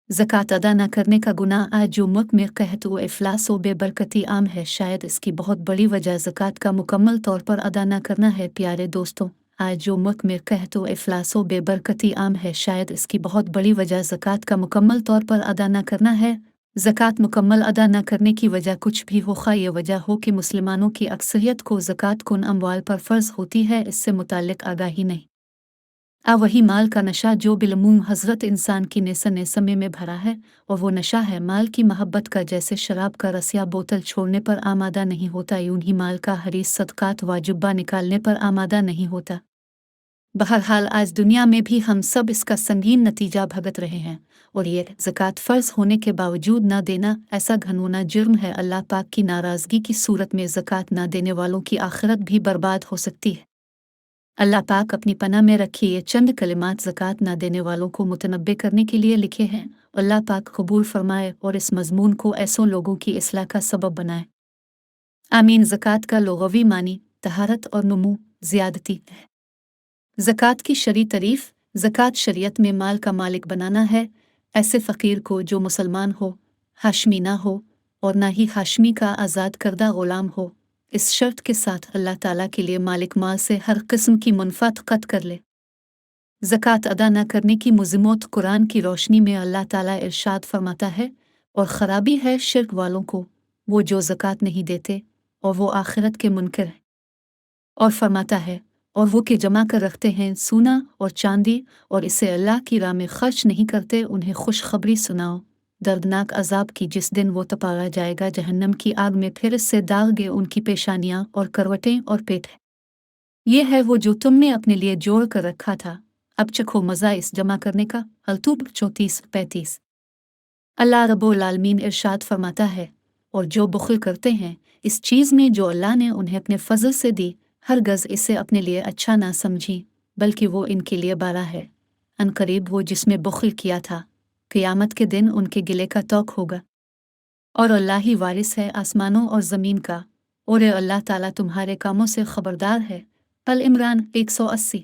ज़कात अदा न करने का गुनाह आज जो मुल्क में कहत व इफ़लास व बेबरकती आम है, शायद इसकी बहुत बड़ी वजह ज़कात का मुकम्मल तौर पर अदा न करना है। प्यारे दोस्तों, आज जो मुल्क में कहत व इफ़लास व बेबरकती आम है, शायद इसकी बहुत बड़ी वजह ज़कात का मुकम्मल तौर पर अदा न करना है। ज़कात मुकम्मल अदा न करने की वजह कुछ भी हो, खा ये वजह हो कि मुसलमानों की अक्सरियत को ज़कात कुन अमवाल पर फ़र्ज़ होती है, इससे मुताल्लिक़ आगाही नहीं। वही माल का नशा जो बिलमूम हज़रत इंसान की नेसन नेसमे में भरा है, और वो नशा है माल की महब्बत का। जैसे शराब का रस या बोतल छोड़ने पर आमादा नहीं होता, यूं ही माल का हरीस सदकात वाजिबा निकालने पर आमादा नहीं होता। बहरहाल आज दुनिया में भी हम सब इसका संगीन नतीजा भुगत रहे हैं, और ये ज़कात फ़र्ज़ होने के बावजूद न देना ऐसा घनौना जुर्म है। अल्लाह पाक की नाराज़गी की सूरत में ज़कात न देने वालों की आखिरत भी बर्बाद हो सकती है। अल्लाह पाक अपनी पनाह में रखी ये चंद कलिमात ज़कात न देने वालों को मुतनब्बे करने के लिए लिखे हैं। अल्लाह पाक कबूल फरमाए और इस मज़मून को ऐसों लोगों की इस्लाह का सबब बनाए। आमीन। ज़कात का लुग़वी मानी तहारत और नमू ज़ियादती है। ज़कात की शरई तरीफ़। ज़कात शरीयत में माल का मालिक बनाना है, ऐसे फ़कीर को जो मुसलमान हो, हाशमी ना हो और ना ही हाशमी का आज़ाद करदा ग़ुलाम हो, इस शर्त के साथ अल्लाह ताला के लिए मालिक माल से हर किस्म की मुनफ़त क़त कर ले। ज़कात अदा न करने की मुज़िमत कुरान की रोशनी में अल्लाह ताला इरशाद फरमाता है, और ख़राबी है शिर्क वालों को, वो जो ज़कात नहीं देते और वो आखिरत के मुनकर हैं। और फरमाता है, और वो के जमा कर रखते हैं सोना और चांदी और इसे अल्लाह की राह में खर्च नहीं करते, उन्हें खुशखबरी सुनाओ दर्दनाक अजाब की, जिस दिन वो तपाया जाएगा जहन्नम की आग में, फिर इससे दागे उनकी पेशानियां और करवटें और पेट है। ये है वो जो तुमने अपने लिए जोड़ कर रखा था, अब चखो मज़ा इस जमा करने का। अल्तूब 34-35। अल्लाह रब्बुल आलमीन इरशाद फरमाता है, और जो बुख़्ल करते हैं इस चीज़ में जो अल्लाह ने उन्हें अपने फ़ज़ल से दी, हरगज़ इसे अपने लिए अच्छा ना समझी, बल्कि वो इनके लिए बारा है। अनकरीब वो जिसमें बुख़्ल किया था, क़ियामत के दिन उनके गिले का तौक होगा। और अल्लाह ही वारिस है आसमानों और ज़मीन का, और अल्लाह ताला तुम्हारे कामों से ख़बरदार है। अल इमरान 180।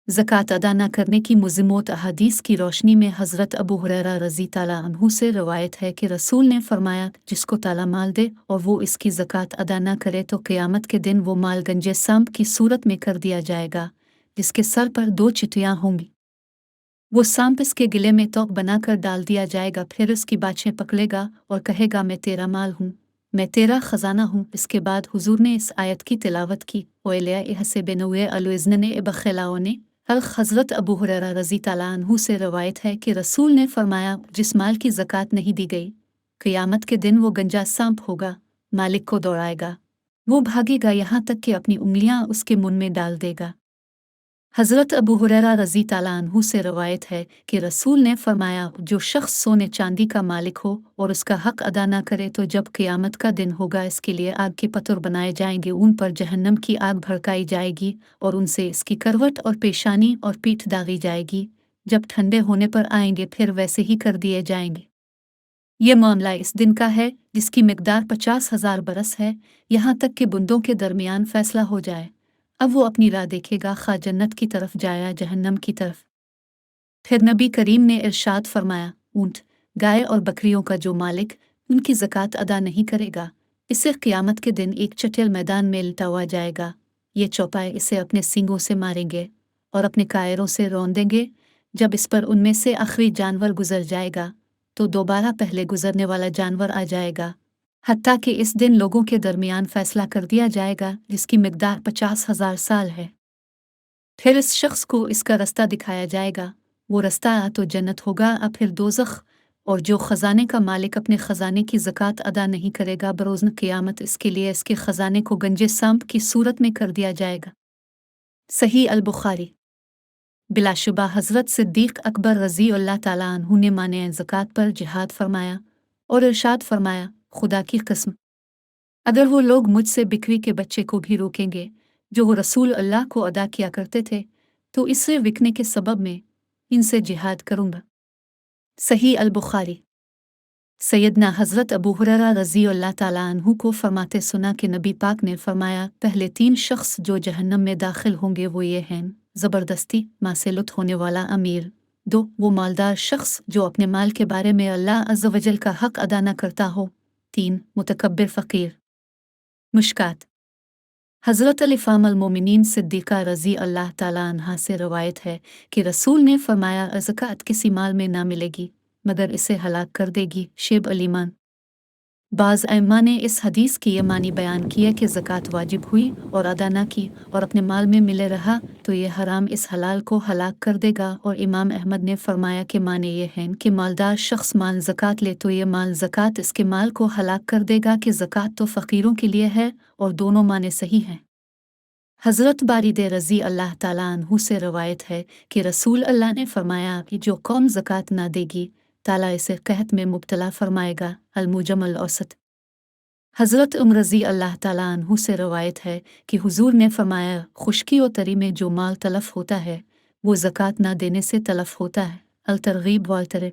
ज़कात अदा न करने की मुज़िमत अहादीस की रोशनी में हज़रत अबू हुरैरा रज़ी ताला अन्हु से रवायत है कि रसूल ने फरमाया, जिसको ताला माल दे और वो इसकी ज़कात अदा न करे तो क़ियामत के दिन वो माल गंजे सांप की सूरत में कर दिया जाएगा, जिसके सर पर 2 चिटियाँ होंगी। वो सांप इसके गिले में तोक बनाकर डाल दिया जाएगा, फिर उसकी बाछें पकड़ेगा और कहेगा, मैं तेरा माल हूँ, मैं तेरा ख़जाना हूँ। इसके बाद हुजूर ने इस आयत की तिलावत की, ओलिया हसे बेनुए अलुइज़्न बखलाओ ने। हज़रत अबू हुरैरा रज़ी ताला अन्हु से रवायत है कि रसूल ने फरमाया, जिस माल की ज़कात नहीं दी गई, क़ियामत के दिन वो गंजा सांप होगा, मालिक को दौड़ाएगा, वो भागेगा यहाँ तक कि अपनी उंगलियाँ उसके मुंह में डाल देगा। हज़रत अबू हुरैरा रज़ी ताला अन्हु से रवायत है कि रसूल ने फरमाया, जो शख्स सोने चांदी का मालिक हो और उसका हक अदा ना करे, तो जब क़ियामत का दिन होगा इसके लिए आग के पत्थर बनाए जाएंगे, उन पर जहन्नम की आग भड़काई जाएगी और उनसे इसकी करवट और पेशानी और पीठ दागी जाएगी। जब ठंडे होने पर आएंगे फिर वैसे ही कर दिए जाएंगे। ये मामला इस दिन का है जिसकी मिकदार 50,000 बरस है, यहाँ तक कि बूंदों के दरमियान फैसला हो जाए। अब वो अपनी राह देखेगा, खा जन्नत की तरफ जाया जहन्नम की तरफ। फिर नबी करीम ने इरशाद फरमाया, ऊंट, गाय और बकरियों का जो मालिक उनकी ज़कात अदा नहीं करेगा, इसे क़ियामत के दिन एक चटेल मैदान में लिटावा जाएगा। ये चौपाए इसे अपने सींगों से मारेंगे और अपने कायरों से रौंदेंगे। जब इस पर उनमें से आखिरी जानवर गुजर जाएगा तो दोबारा पहले गुजरने वाला जानवर आ जाएगा, हत्ता कि इस दिन लोगों के दरमियान फैसला कर दिया जाएगा जिसकी मिकदार 50,000 साल है। फिर इस शख्स को इसका रास्ता दिखाया जाएगा, वो रास्ता तो जन्नत होगा, फिर दोज़ख। और जो ख़जाने का मालिक अपने ख़जाने की ज़कात अदा नहीं करेगा, बरोज़न क़ियामत इसके लिए इसके ख़जाने को गंजे सांप की सूरत में कर दिया जाएगा। सही अल बुखारी। बिलाशुबा हज़रत सिद्दीक़ अकबर रज़ी अल्लाह ताला अन्हु ने माने ज़कात पर जिहाद फरमाया और इरशाद फरमाया, खुदा की कसम, अगर वो लोग मुझसे बिक्री के बच्चे को भी रोकेंगे जो वो रसूल अल्लाह को अदा किया करते थे, तो इससे विकने के सबब में इनसे जिहाद करूँगा। सही अल बुखारी। सैयदना हज़रत अबू हुरैरा रज़ी अल्लाह ताला अन्हु को फरमाते सुना कि नबी पाक ने फरमाया, पहले 3 शख्स जो जहन्नम में दाखिल होंगे वो ये हैं, ज़बरदस्ती मां से लुट होने वाला अमीर, 2. वो मालदार शख्स जो अपने माल के बारे में अल्लाह अज़्ज़ व जल का हक अदा न करता हो। 3. मुतकब्बिर फ़कीर। मुश्कात। हज़रत अलिफ़ाम अल-मोमिनीन सिद्दीक़ा रज़ी अल्लाह ताला अन्हा से रवायत है कि रसूल ने फरमाया, ज़कात किसी माल में ना मिलेगी मगर इसे हलाक कर देगी। शेब अलीमान। बाज़ अइम्मा ने इस हदीस की ये मानी बयान किया कि ज़कात वाजिब हुई और अदा ना की और अपने माल में मिले रहा तो ये हराम इस हलाल को हलाक कर देगा। और इमाम अहमद ने फरमाया कि माने ये हैं कि मालदार शख्स माल ज़कात ले तो ये माल ज़कात इसके माल को हलाक कर देगा कि ज़कात तो फ़कीरों के लिए है, और दोनों माने सही हैं। हज़रत बारिद रज़ी अल्लाह ताला अन्हु से रवायत है कि रसूल अल्लाह ने फरमाया कि जो कौम ज़कात ना देगी ताला इसे कहत में मुब्तला फरमाएगा। अल-मुजम्मल औसत। हज़रत रज़ी अल्लाह ताला अन्हु से रवायत है कि हुजूर ने फरमाया, खुश्की और तरी में जो माल तलफ होता है वो ज़कात ना देने से तलफ होता है। अल-तरग़ीब वाल तरग़ीब।